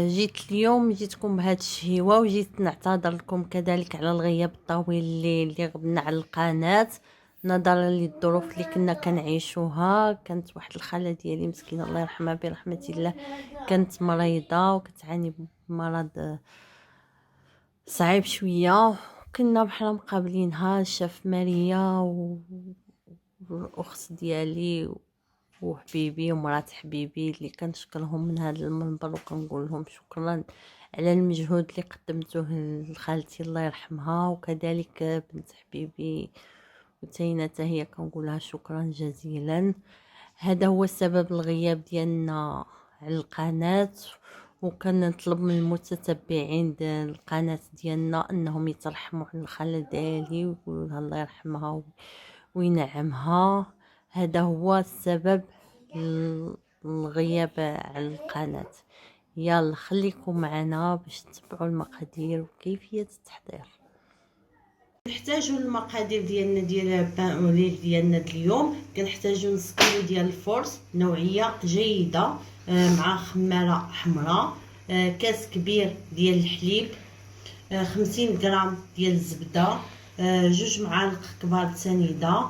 جيت اليوم جيتكم بهاد الشهيوه وجيت نعتذر لكم كذلك على الغياب الطويل اللي غبنا على القناه، نظرا للظروف اللي كنا كنعيشوها. كانت واحد الخاله ديالي مسكينه الله يرحمها برحمه الله، كانت مريضه وكتعاني بمرض صعيب شويه. كنا بحال مقابلينها الشاف ماريا والاخت ديالي وحبيبي ومرات حبيبي اللي كنشكرهم من هذا المنبر وكنقول لهم شكرا على المجهود اللي قدمتوه لخالتي الله يرحمها، وكذلك بنت حبيبي وتينة هي كنقولها شكرا جزيلا. هذا هو سبب الغياب ديالنا على القناة، وكنطلب من المتتبعين ديال القناة ديالنا انهم يترحموا على الخالة ديالي ويقولوا لها الله يرحمها وينعمها. هذا هو السبب الغياب على القناة. يلا خليكم معنا باش تتبعوا المقادير وكيفية التحضير. نحتاجوا المقادير ديالنا ديال بان اوليف ديالنا اليوم. كنحتاجوا نص كيلو ديال الفرص نوعيه جيده مع خماره حمراء، كاس كبير ديال الحليب، 50 غرام ديال الزبده، 2 معالق كبار سنيده،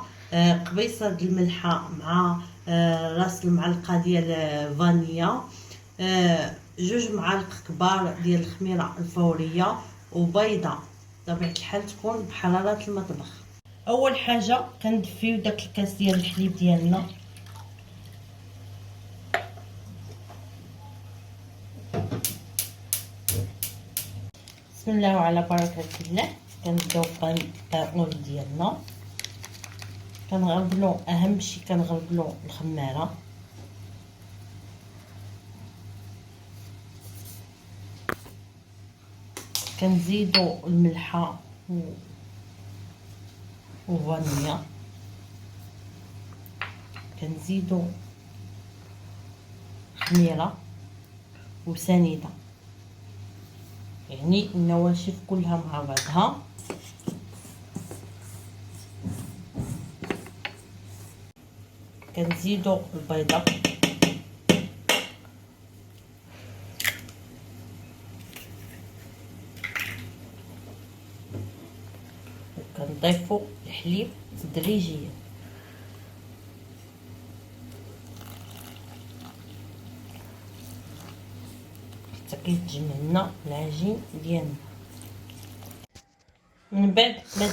قبيصه د الملحه مع راس المعلقه ديال فانيا، 2 معالق كبار ديال الخميره الفوريه، وبيضه بطبيعه الحال تكون بحراره المطبخ. اول حاجه كندفيو داك الكاس ديال الحليب ديالنا، بسم الله وعلى بركه الله. كنبداو بالطاول ديالنا، كنغربلو اهم شي كنغربلو الخماره، كنزيدو الملحه وفانيا، كنزيدو خميره وسنيده، يعني النواشف كلها مع بعضها. كنزيدو البيضه، وكنضيفو الحليب تدريجيا حتى كيتجمع لنا العجين ديالنا. من بعد ما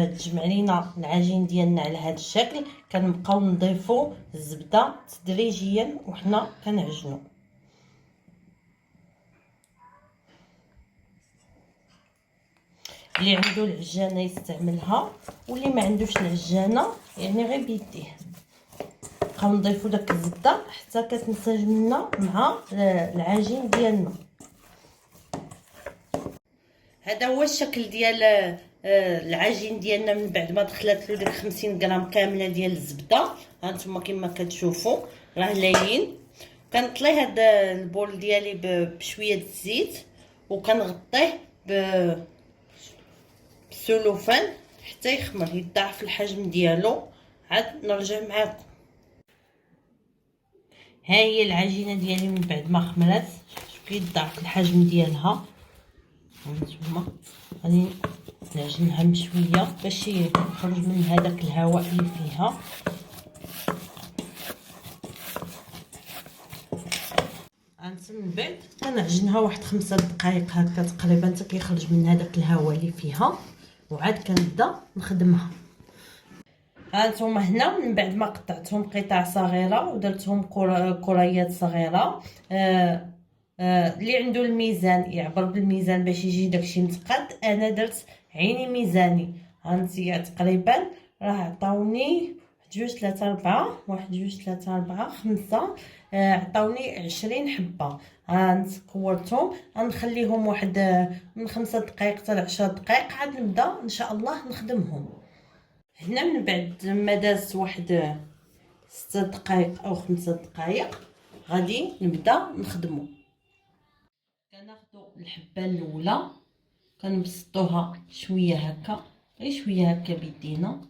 تجمع لينا العجين ديالنا على هذا الشكل، كنبقاو نضيفو الزبده تدريجيا وحنا كنعجنو. اللي عنده العجانه يستعملها، واللي ما عندوش العجانه يعني غير بيديه. نبقاو نضيفو داك الزبده حتى كتنسجم لنا مع العجين ديالنا. هذا هو الشكل ديال العجين ديالنا من بعد ما دخلت له ديك 50 غرام كامله ديال الزبده. هانتوما كما كتشوفوا راه لاين. كنطلي هذا البول ديالي بشويه الزيت وكنغطيه بالسلوفان حتى يخمر يضاعف الحجم ديالو. عاد نرجع معكم. ها هي العجينه ديالي من بعد ما خمرت، شوف كيضاعف الحجم ديالها. هانتوما غادي نعجنها بشويه باش يخرج من هذاك الهواء اللي فيها. من بعد كنعجنها واحد 5 دقائق هكا تقريبا حتى كيخرج من هذاك الهواء اللي فيها، وعاد كنبدا نخدمها. هانتوما هنا من بعد ما قطعتهم قطع صغيره ودرتهم كريات صغيره. اللي عنده الميزان يعبر بالميزان باش يجي داكشي متقاد. انا درت عيني ميزاني. هانتيا تقريبا راه عطاوني 1 2 3 4 1 2 3 4 5 عطاوني 20 حبه. هانت كورتهم غنخليهم واحد من 5 دقائق حتى ل 10 دقائق، عاد نبدا ان شاء الله نخدمهم. هنا من بعد ما دازت واحد 6 دقائق او 5 دقائق غادي نبدا نخدمو. كناخدو الحبه الاولى كنبسطوها شويه هكا، غير شويه هكا بيدينا،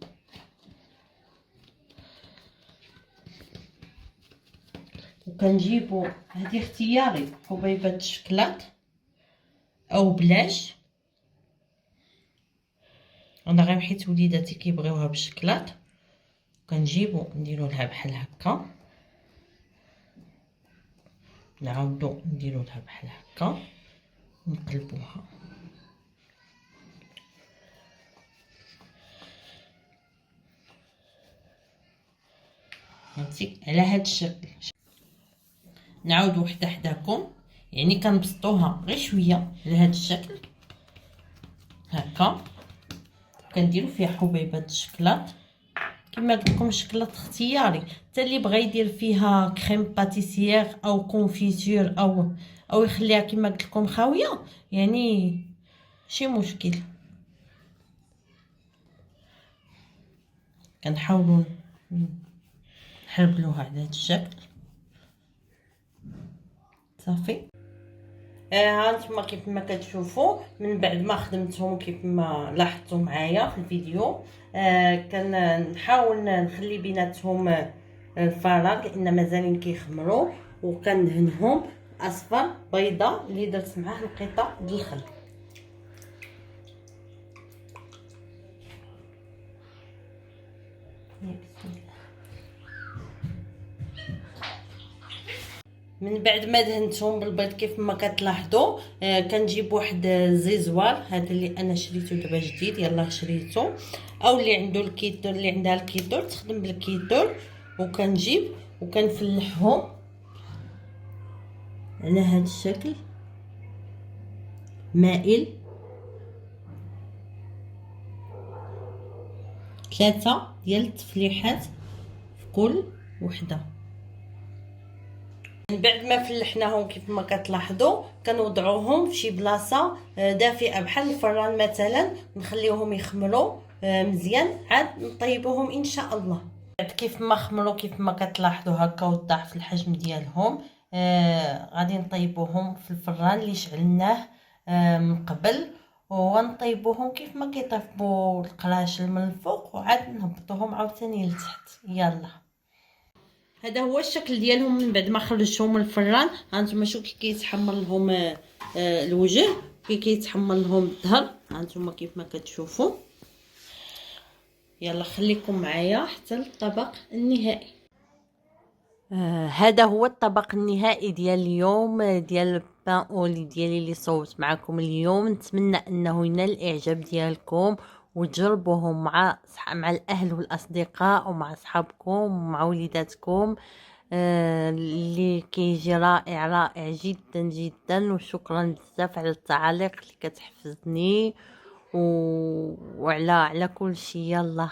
وكنجيبو هذه اختياري حبيبات الشكلاط او بلاش. انا غير حيت وليداتي كيبغيوها بالشكلاط كنجيبو نديرو لها بحال هكا، نعاودو نديرو لها بحال هكا ونقلبوها. فهمتي على هاد الشكل. نعاود وحده حداكم، يعني كنبسطوها غير شويه على هاد الشكل هكا، كنديروا فيها حبيبات الشكلاط. كما قلت لكم الشكلاط اختياري، حتى اللي بغى يدير فيها كريم باتيسيير او كونفيتور او يخليها كما قلت لكم خاويه، يعني ماشي مشكل. كنحاولوا نحربلوها على هذا الشكل صافي. ها نتوما كيف ما كتشوفوا من بعد ما خدمتهم كيف ما لاحظتوا معايا في الفيديو، كنحاول نخلي بيناتهم الفراغ لان مازالين كيخمروا، وكندهنهم اصفر بيضه اللي درت معاه القطع ديال الخل. من بعد ما دهنتهم بالبيض كيف ما كتلاحظوا، كنجيب واحد الزيزوار، هذا اللي انا شريته دابا جديد يلاه شريته، او اللي عنده الكيتور اللي عندها الكيتور تخدم بالكيتور، وكنجيب وكنفلحهم على هذا الشكل مائل، 3 ديال التفليحات في كل وحده. من بعد ما فلحناهم كيف ما كتلاحظوا كنوضعوهم في شي بلاصه دافئه بحال الفران مثلا، نخليوهم يخمروا مزيان، عاد نطيبوهم ان شاء الله. بعد كيف ما خمروا كيف ما كتلاحظوا هكا وضاع في الحجم ديالهم، غادي نطيبوهم في الفران اللي شعلناه من قبل، ونطيبوهم كيف ما كيطيبوا القراشل من الفوق، وعاد نهبطوهم عاوتاني لتحت. يلا هذا هو الشكل ديالهم من بعد ما خرجتهم من الفران. هانتوما شوفوا كي كيتحمر لهم الوجه، كي كيتحمر لهم الظهر، هانتوما كيف ما كتشوفوا. يلا خليكم معايا حتى الطبق النهائي. هذا هو الطبق النهائي ديال اليوم ديال البان اولي ديالي اللي صوبت معكم اليوم. نتمنى انه ينال الاعجاب ديالكم وتجربوهم مع الاهل والاصدقاء ومع اصحابكم ومع وليداتكم. اللي كيجي رائع رائع جدا جدا، وشكرا بزاف على التعاليق اللي كتحفزني وعلى كل شيء. يلا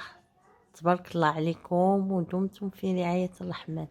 تبارك الله عليكم ودمتم في رعاية الرحمن.